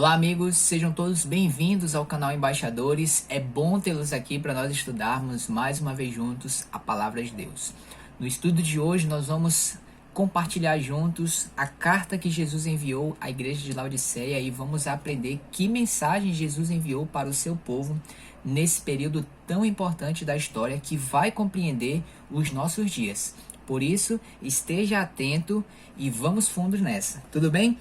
Olá amigos, sejam todos bem-vindos ao canal Embaixadores. É bom tê-los aqui para nós estudarmos mais uma vez juntos a Palavra de Deus. No estudo de hoje nós vamos compartilhar juntos a carta que Jesus enviou à igreja de Laodiceia e vamos aprender que mensagem Jesus enviou para o seu povo nesse período tão importante da história que vai compreender os nossos dias. Por isso, esteja atento e vamos fundo nessa, tudo bem?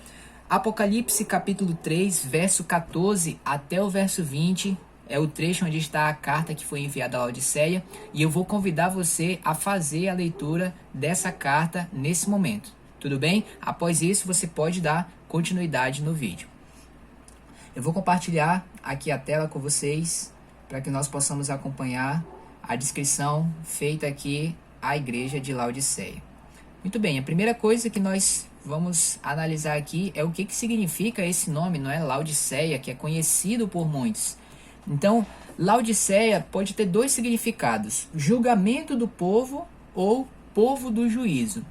Apocalipse capítulo 3, verso 14 até o verso 20 é o trecho onde está a carta que foi enviada à Laodiceia e eu vou convidar você a fazer a leitura dessa carta nesse momento, tudo bem? Após isso você pode dar continuidade no vídeo. Eu vou compartilhar aqui a tela com vocês para que nós possamos acompanhar a descrição feita aqui à igreja de Laodiceia. Muito bem, a primeira coisa que nós vamos analisar aqui é o que significa esse nome, não é? Laodiceia, que é conhecido por muitos. Então, Laodiceia pode ter dois significados: julgamento do povo ou povo do juízo.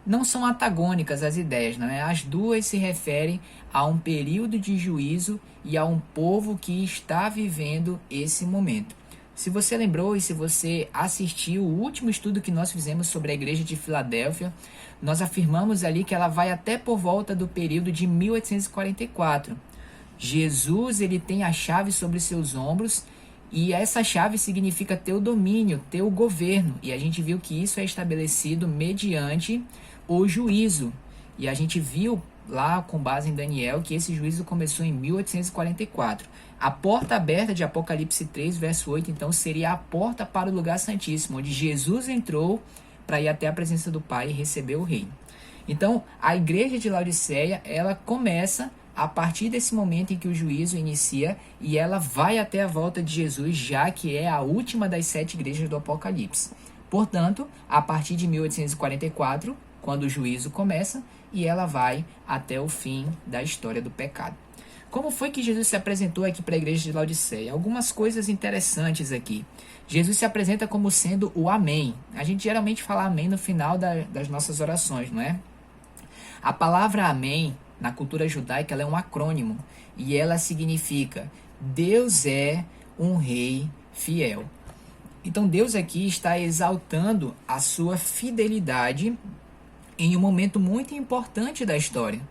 Não são antagônicas as ideias, não é? As duas se referem a um período de juízo e a um povo que está vivendo esse momento. Se você lembrou e se você assistiu o último estudo que nós fizemos sobre a igreja de Filadélfia, nós afirmamos ali que ela vai até por volta do período de 1844. Jesus ele tem a chave sobre seus ombros e essa chave significa ter o domínio, ter o governo. E a gente viu que isso é estabelecido mediante o juízo. E a gente viu lá com base em Daniel que esse juízo começou em 1844. A porta aberta de Apocalipse 3, verso 8, então seria a porta para o lugar santíssimo, onde Jesus entrou para ir até a presença do Pai e receber o reino. Então, a igreja de Laodiceia, ela começa a partir desse momento em que o juízo inicia e ela vai até a volta de Jesus, já que é a última das 7 igrejas do Apocalipse. Portanto, a partir de 1844, quando o juízo começa, e ela vai até o fim da história do pecado. Como foi que Jesus se apresentou aqui para a igreja de Laodiceia? Algumas coisas interessantes aqui. Jesus se apresenta como sendo o Amém. A gente geralmente fala Amém no final das nossas orações, não é? A palavra Amém, na cultura judaica, ela é um acrônimo. E ela significa Deus é um rei fiel. Então Deus aqui está exaltando a sua fidelidade em um momento muito importante da história.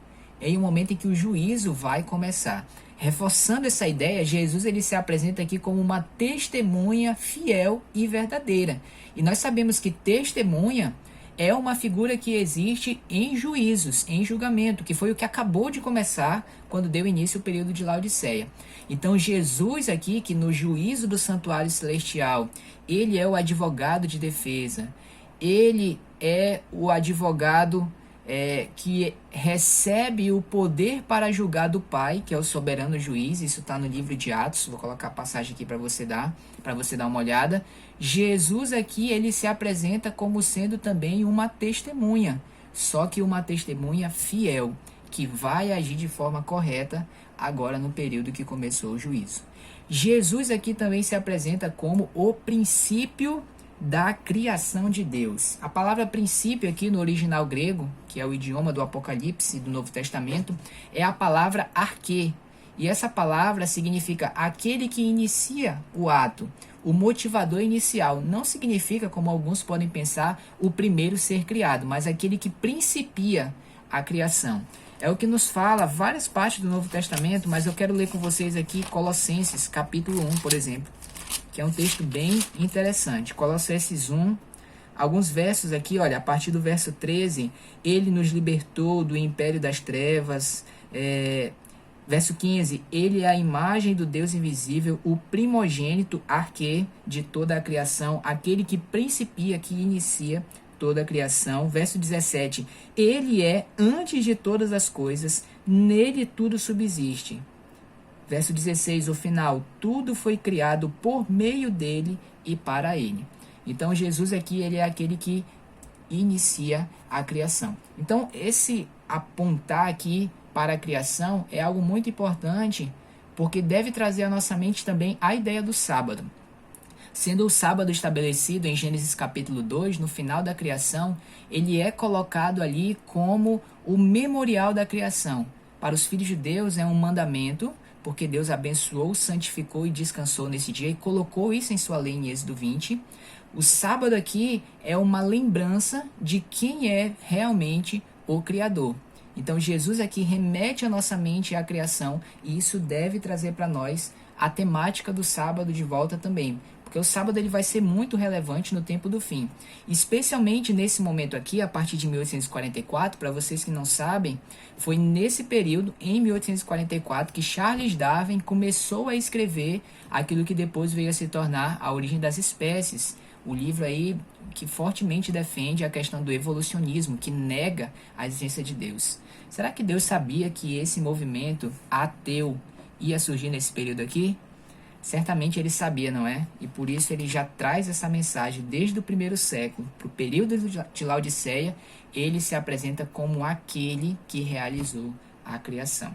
Em um momento em que o juízo vai começar. Reforçando essa ideia, Jesus ele se apresenta aqui como uma testemunha fiel e verdadeira. E nós sabemos que testemunha é uma figura que existe em juízos, em julgamento, que foi o que acabou de começar quando deu início o período de Laodiceia. Então Jesus aqui, que no juízo do santuário celestial, ele é o advogado de defesa, ele é o advogado que recebe o poder para julgar do Pai, que é o soberano juiz. Isso está no livro de Atos. Vou colocar a passagem aqui para você dar uma olhada. Jesus aqui ele se apresenta como sendo também uma testemunha, só que uma testemunha fiel, que vai agir de forma correta agora no período que começou o juízo. Jesus aqui também se apresenta como o princípio da criação de Deus. A palavra princípio aqui no original grego, que é o idioma do Apocalipse do Novo Testamento, é a palavra arquê. E essa palavra significa aquele que inicia o ato, o motivador inicial. Não significa, como alguns podem pensar, o primeiro ser criado, mas aquele que principia a criação. É o que nos fala várias partes do Novo Testamento, mas eu quero ler com vocês aqui Colossenses, capítulo 1, por exemplo, que é um texto bem interessante. Colossenses 1, alguns versos aqui, olha, a partir do verso 13, ele nos libertou do império das trevas. Verso 15, ele é a imagem do Deus invisível, o primogênito arquê de toda a criação, aquele que principia, que inicia toda a criação. Verso 17, ele é antes de todas as coisas, nele tudo subsiste. Verso 16, o final, tudo foi criado por meio dele e para ele. Então Jesus aqui ele é aquele que inicia a criação. Então esse apontar aqui para a criação é algo muito importante, porque deve trazer à nossa mente também a ideia do sábado. Sendo o sábado estabelecido em Gênesis capítulo 2, no final da criação, ele é colocado ali como o memorial da criação, Para os filhos de Deus é um mandamento, porque Deus abençoou, santificou e descansou nesse dia e colocou isso em sua lei em Êxodo 20. O sábado aqui é uma lembrança de quem é realmente o Criador. Então Jesus aqui remete a nossa mente à criação e isso deve trazer para nós a temática do sábado de volta também. Porque o sábado ele vai ser muito relevante no tempo do fim. Especialmente nesse momento aqui, a partir de 1844, para vocês que não sabem, foi nesse período, em 1844, que Charles Darwin começou a escrever aquilo que depois veio a se tornar A Origem das Espécies. O livro aí que fortemente defende a questão do evolucionismo, que nega a existência de Deus. Será que Deus sabia que esse movimento ateu ia surgir nesse período aqui? Certamente ele sabia, não é? E por isso ele já traz essa mensagem desde o primeiro século. Para o período de Laodiceia, ele se apresenta como aquele que realizou a criação.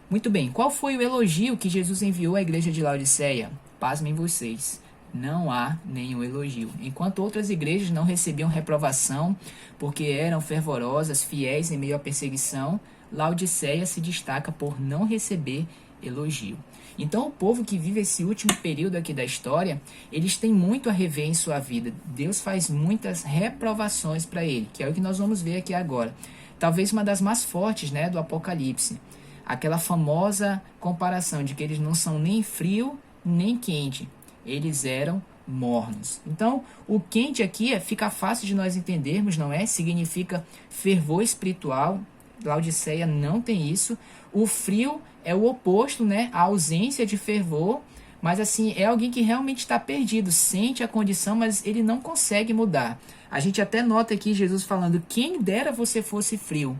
Muito bem, qual foi o elogio que Jesus enviou à igreja de Laodiceia? Pasmem vocês, não há nenhum elogio. Enquanto outras igrejas não recebiam reprovação porque eram fervorosas, fiéis em meio à perseguição, Laodiceia se destaca por não receber elogio. Então o povo que vive esse último período aqui da história, eles têm muito a rever em sua vida. Deus faz muitas reprovações para ele, que é o que nós vamos ver aqui agora. Talvez uma das mais fortes, né, do Apocalipse. Aquela famosa comparação de que eles não são nem frio nem quente. Eles eram mornos. Então, o quente aqui fica fácil de nós entendermos, não é? Significa fervor espiritual. Laodiceia não tem isso. O frio é o oposto, né? A ausência de fervor. Mas assim, é alguém que realmente está perdido, sente a condição, mas ele não consegue mudar. A gente até nota aqui Jesus falando, quem dera você fosse frio.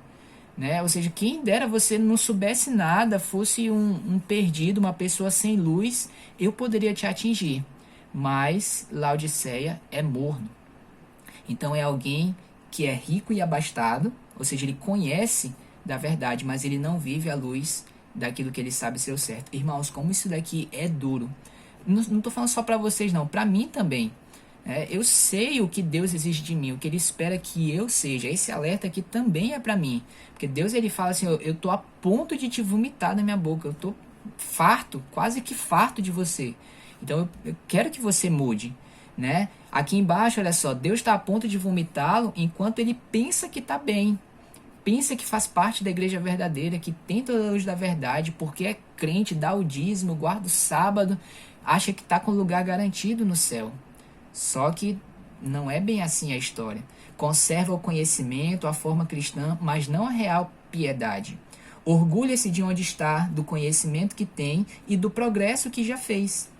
Né? Ou seja, quem dera você não soubesse nada, fosse um perdido, uma pessoa sem luz, eu poderia te atingir. Mas Laodiceia é morno. Então é alguém que é rico e abastado, ou seja, ele conhece da verdade, mas ele não vive à luz daquilo que ele sabe ser o certo. Irmãos, como isso daqui é duro. Não estou falando só para vocês não, para mim também. Eu sei o que Deus exige de mim, o que Ele espera que eu seja. Esse alerta aqui também é para mim. Porque Deus ele fala assim, eu estou a ponto de te vomitar na minha boca. Eu estou farto, quase que farto de você. Então eu quero que você mude. Né? Aqui embaixo, olha só, Deus está a ponto de vomitá-lo enquanto ele pensa que está bem. Pensa que faz parte da igreja verdadeira, que tem toda a luz da verdade, porque é crente, dá o dízimo, guarda o sábado, acha que está com lugar garantido no céu. Só que não é bem assim a história. Conserva o conhecimento, a forma cristã, mas não a real piedade. Orgulha-se de onde está, do conhecimento que tem e do progresso que já fez.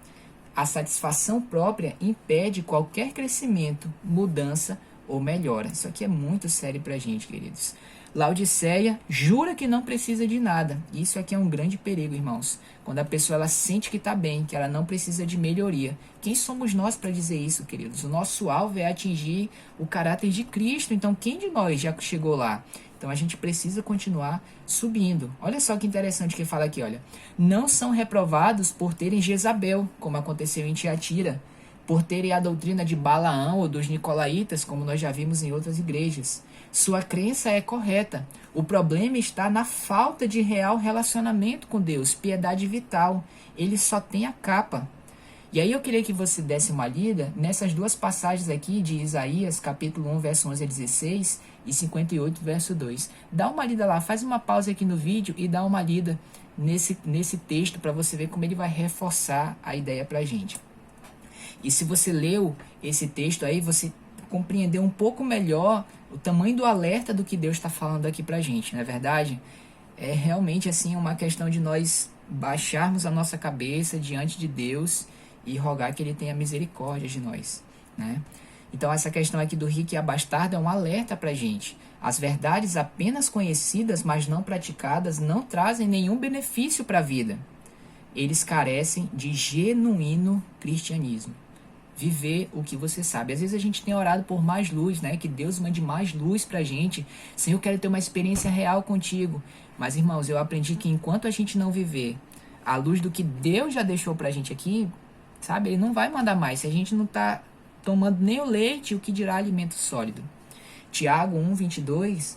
A satisfação própria impede qualquer crescimento, mudança ou melhora. Isso aqui é muito sério pra gente, queridos. Laodiceia jura que não precisa de nada. Isso aqui é um grande perigo, irmãos. Quando a pessoa ela sente que está bem, que ela não precisa de melhoria. Quem somos nós para dizer isso, queridos? O nosso alvo é atingir o caráter de Cristo. Então, quem de nós já chegou lá? Então, a gente precisa continuar subindo. Olha só que interessante que fala aqui, olha. Não são reprovados por terem Jezabel, como aconteceu em Tiatira, por terem a doutrina de Balaão ou dos Nicolaítas, como nós já vimos em outras igrejas. Sua crença é correta. O problema está na falta de real relacionamento com Deus, piedade vital. Ele só tem a capa. E aí eu queria que você desse uma lida nessas duas passagens aqui de Isaías, capítulo 1, verso 11 a 16 e 58, verso 2. Dá uma lida lá, faz uma pausa aqui no vídeo e dá uma lida nesse texto para você ver como ele vai reforçar a ideia para a gente. E se você leu esse texto aí, você compreendeu um pouco melhor o tamanho do alerta do que Deus está falando aqui pra gente, não é verdade? É realmente assim uma questão de nós baixarmos a nossa cabeça diante de Deus e rogar que Ele tenha misericórdia de nós, né? Então essa questão aqui do rico e abastardo é um alerta pra gente. As verdades apenas conhecidas, mas não praticadas, não trazem nenhum benefício para a vida. Eles carecem de genuíno cristianismo. Viver o que você sabe. Às vezes a gente tem orado por mais luz, né? Que Deus mande mais luz pra gente. Senhor, eu quero ter uma experiência real contigo. Mas, irmãos, eu aprendi que enquanto a gente não viver a luz do que Deus já deixou pra gente aqui, sabe? Ele não vai mandar mais. Se a gente não tá tomando nem o leite, o que dirá alimento sólido. Tiago 1:22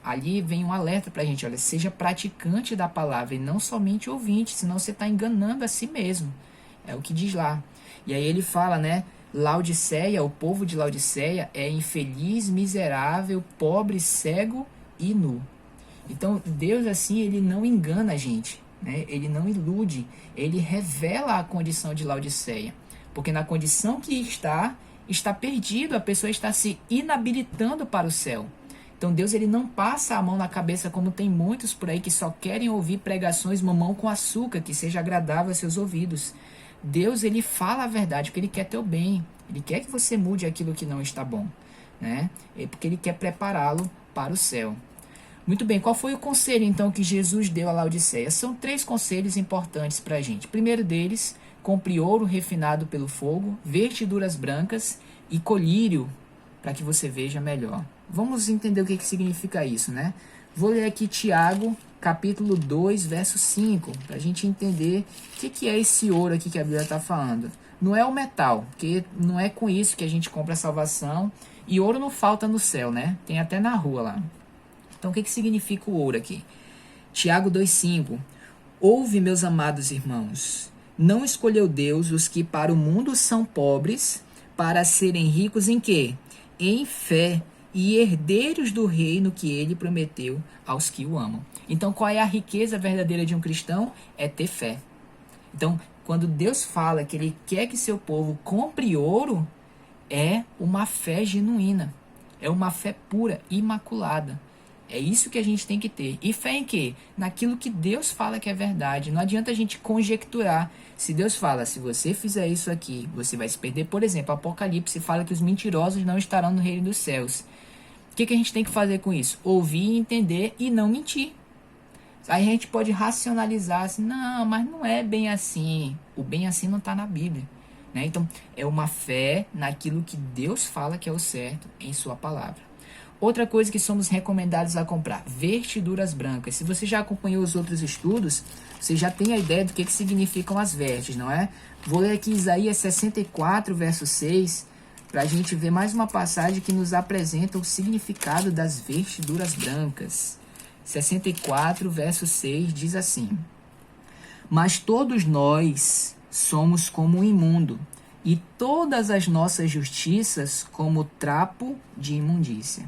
ali vem um alerta para a gente, olha, seja praticante da palavra e não somente ouvinte, senão você está enganando a si mesmo. É o que diz lá. E aí ele fala, né, Laodiceia, o povo de Laodiceia é infeliz, miserável, pobre, cego e nu. Então Deus assim, ele não engana a gente, né? Ele não ilude, ele revela a condição de Laodiceia, porque na condição que está perdido, a pessoa está se inabilitando para o céu. Então Deus ele não passa a mão na cabeça como tem muitos por aí que só querem ouvir pregações mamão com açúcar, que seja agradável aos seus ouvidos. Deus ele fala a verdade porque ele quer teu bem, ele quer que você mude aquilo que não está bom, né? Porque ele quer prepará-lo para o céu. Muito bem, qual foi o conselho então que Jesus deu a Laodiceia? São 3 conselhos importantes para a gente. Primeiro deles, compre ouro refinado pelo fogo, vestiduras brancas e colírio para que você veja melhor. Vamos entender o que significa isso, né? Vou ler aqui Tiago, capítulo 2, verso 5, para a gente entender o que é esse ouro aqui que a Bíblia está falando. Não é o metal, porque não é com isso que a gente compra a salvação, e ouro não falta no céu, né? Tem até na rua lá. Então, o que significa o ouro aqui? Tiago 2,5. Ouve, meus amados irmãos, não escolheu Deus os que para o mundo são pobres, para serem ricos em quê? Em fé e herdeiros do reino que ele prometeu aos que o amam. Então, qual é a riqueza verdadeira de um cristão? É ter fé. Então, quando Deus fala que ele quer que seu povo compre ouro, é uma fé genuína. É uma fé pura, imaculada. É isso que a gente tem que ter. E fé em quê? Naquilo que Deus fala que é verdade. Não adianta a gente conjecturar. Se Deus fala, se você fizer isso aqui, você vai se perder. Por exemplo, Apocalipse fala que os mentirosos não estarão no reino dos céus. O que a gente tem que fazer com isso? Ouvir, entender e não mentir. Aí a gente pode racionalizar assim, não, mas não é bem assim. O bem assim não está na Bíblia, né? Então, é uma fé naquilo que Deus fala que é o certo em sua palavra. Outra coisa que somos recomendados a comprar, vestiduras brancas. Se você já acompanhou os outros estudos, você já tem a ideia do que significam as vestes, não é? Vou ler aqui Isaías 64, verso 6, para a gente ver mais uma passagem que nos apresenta o significado das vestiduras brancas. 64, verso 6, diz assim: Mas todos nós somos como um imundo, e todas as nossas justiças como trapo de imundícia.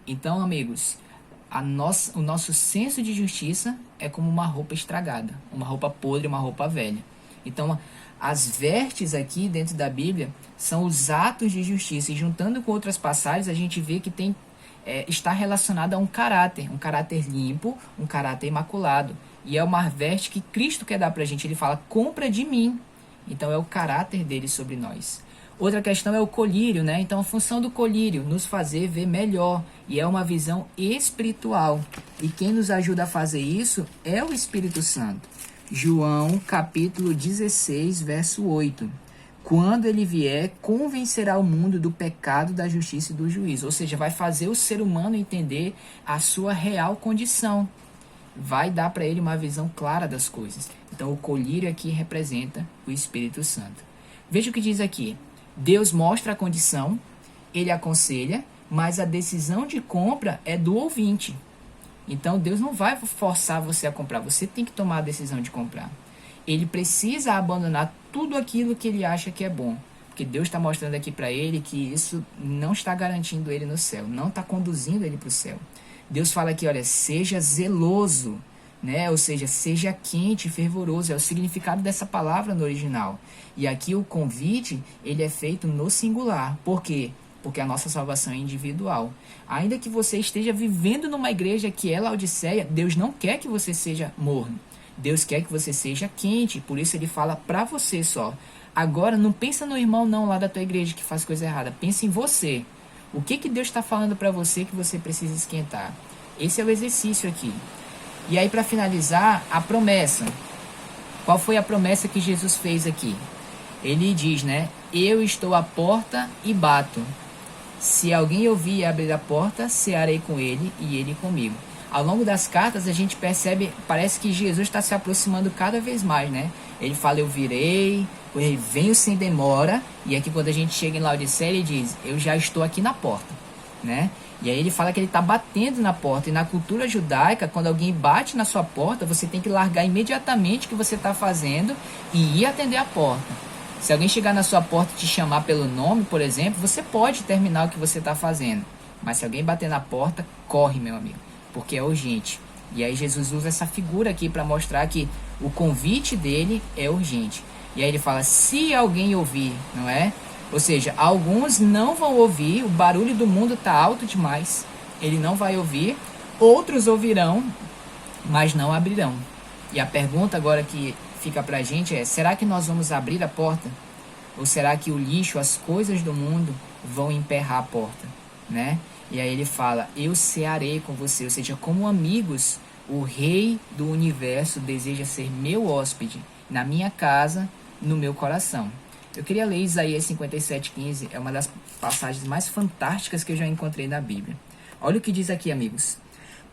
Então, amigos, o nosso senso de justiça é como uma roupa estragada, uma roupa podre, uma roupa velha. Então, as vestes aqui dentro da Bíblia são os atos de justiça. E juntando com outras passagens, a gente vê que está relacionado a um caráter limpo, um caráter imaculado. E é uma veste que Cristo quer dar para a gente. Ele fala, compra de mim. Então, é o caráter dele sobre nós. Outra questão é o colírio, né? Então, a função do colírio, nos fazer ver melhor. E é uma visão espiritual. E quem nos ajuda a fazer isso é o Espírito Santo. João, capítulo 16, verso 8. Quando ele vier, convencerá o mundo do pecado, da justiça e do juízo. Ou seja, vai fazer o ser humano entender a sua real condição. Vai dar para ele uma visão clara das coisas. Então, o colírio aqui representa o Espírito Santo. Veja o que diz aqui. Deus mostra a condição, ele aconselha, mas a decisão de compra é do ouvinte. Então Deus não vai forçar você a comprar, você tem que tomar a decisão de comprar. Ele precisa abandonar tudo aquilo que ele acha que é bom, porque Deus está mostrando aqui para ele que isso não está garantindo ele no céu, não está conduzindo ele para o céu. Deus fala aqui, olha, seja zeloso, né? Ou seja, seja quente, fervoroso, é o significado dessa palavra no original. E aqui o convite, ele é feito no singular. Por quê? Porque a nossa salvação é individual. Ainda que você esteja vivendo numa igreja que é Laodiceia, Deus não quer que você seja morno. Deus quer que você seja quente, por isso ele fala para você só. Agora, não pensa no irmão não lá da tua igreja que faz coisa errada, pensa em você. O que Deus está falando para você que você precisa esquentar? Esse é o exercício aqui. E aí, para finalizar, a promessa. Qual foi a promessa que Jesus fez aqui? Ele diz, né? Eu estou à porta e bato. Se alguém ouvir e abrir a porta, cearei com ele e ele comigo. Ao longo das cartas, a gente percebe, parece que Jesus está se aproximando cada vez mais, né? Ele fala, eu virei, ele venho sem demora. E aqui, quando a gente chega em Laodiceia, ele diz, eu já estou aqui na porta. né? E aí ele fala que ele está batendo na porta. E na cultura judaica, quando alguém bate na sua porta, você tem que largar imediatamente o que você está fazendo e ir atender a porta. Se alguém chegar na sua porta e te chamar pelo nome, por exemplo, você pode terminar o que você está fazendo. Mas se alguém bater na porta, corre, meu amigo, porque é urgente. E aí Jesus usa essa figura aqui para mostrar que o convite dele é urgente. E aí ele fala, se alguém ouvir, não é? Ou seja, alguns não vão ouvir, o barulho do mundo está alto demais, ele não vai ouvir, outros ouvirão, mas não abrirão. E a pergunta agora que fica pra gente é, será que nós vamos abrir a porta? Ou será que o lixo, as coisas do mundo vão emperrar a porta, né? E aí ele fala, eu cearei com você, ou seja, como amigos, o rei do universo deseja ser meu hóspede, na minha casa, no meu coração. Eu queria ler Isaías 57:15, é uma das passagens mais fantásticas que eu já encontrei na Bíblia. Olha o que diz aqui, amigos.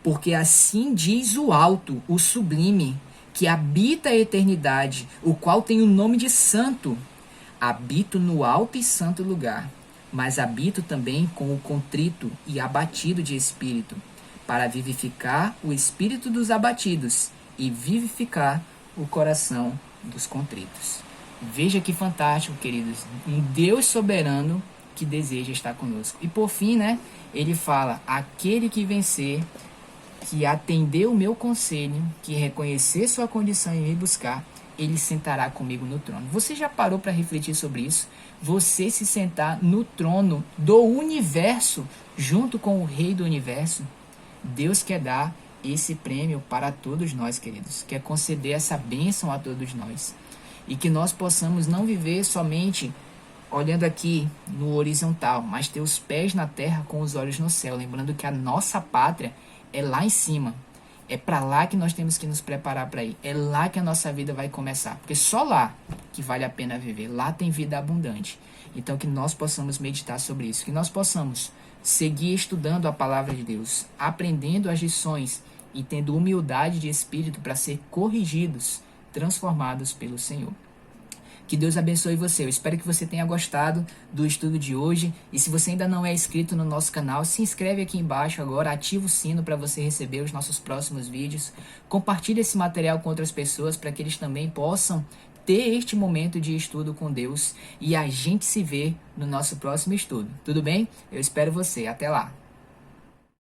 Porque assim diz o alto, o sublime, que habita a eternidade, o qual tem o nome de santo. Habito no alto e santo lugar, mas habito também com o contrito e abatido de espírito, para vivificar o espírito dos abatidos e vivificar o coração dos contritos. Veja que fantástico, queridos. Um Deus soberano que deseja estar conosco. E por fim, né, ele fala, aquele que vencer, que atender o meu conselho, que reconhecer sua condição e me buscar, ele sentará comigo no trono. Você já parou para refletir sobre isso? Você se sentar no trono do universo, junto com o rei do universo? Deus quer dar esse prêmio para todos nós, queridos. Quer conceder essa bênção a todos nós. E que nós possamos não viver somente olhando aqui no horizontal, mas ter os pés na terra com os olhos no céu. Lembrando que a nossa pátria é lá em cima. É para lá que nós temos que nos preparar para ir. É lá que a nossa vida vai começar. Porque só lá que vale a pena viver. Lá tem vida abundante. Então que nós possamos meditar sobre isso. Que nós possamos seguir estudando a palavra de Deus. Aprendendo as lições. E tendo humildade de espírito para ser corrigidos. Transformados pelo Senhor. Que Deus abençoe você. Eu espero que você tenha gostado do estudo de hoje. E se você ainda não é inscrito no nosso canal, se inscreve aqui embaixo agora, ativa o sino para você receber os nossos próximos vídeos. Compartilhe esse material com outras pessoas para que eles também possam ter este momento de estudo com Deus. E a gente se vê no nosso próximo estudo. Tudo bem? Eu espero você. Até lá.